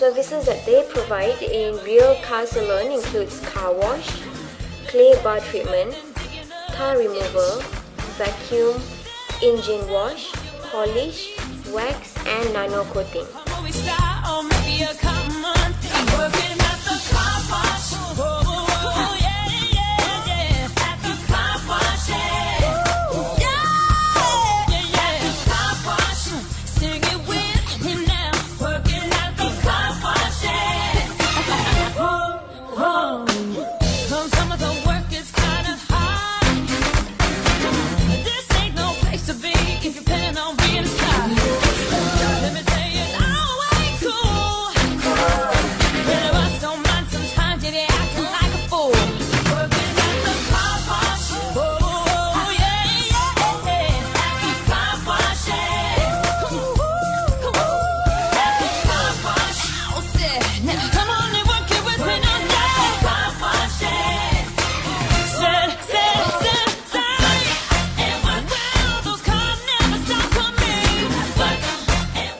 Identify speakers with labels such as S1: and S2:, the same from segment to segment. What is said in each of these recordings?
S1: services that they provide in Real Car Salon includes car wash, clay bar treatment, car removal, vacuum, engine wash, polish, wax and nano coating.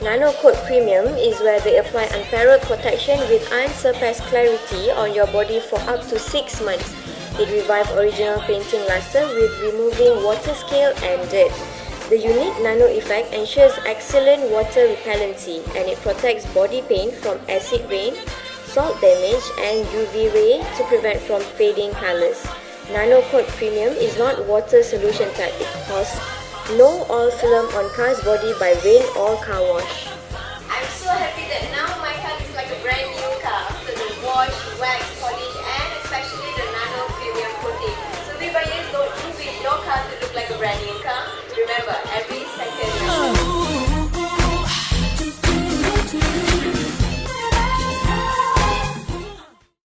S1: Nano Coat Premium is where they apply unparalleled protection with unsurpassed clarity on your body for up to 6 months. It revives original painting luster with removing water scale and dirt. The unique nano effect ensures excellent water repellency and it protects body paint from acid rain, salt damage and UV ray to prevent from fading colors. Nano Coat Premium is not water solution type. It causes no oil film on car's body by rain or car wash.
S2: I'm so happy that now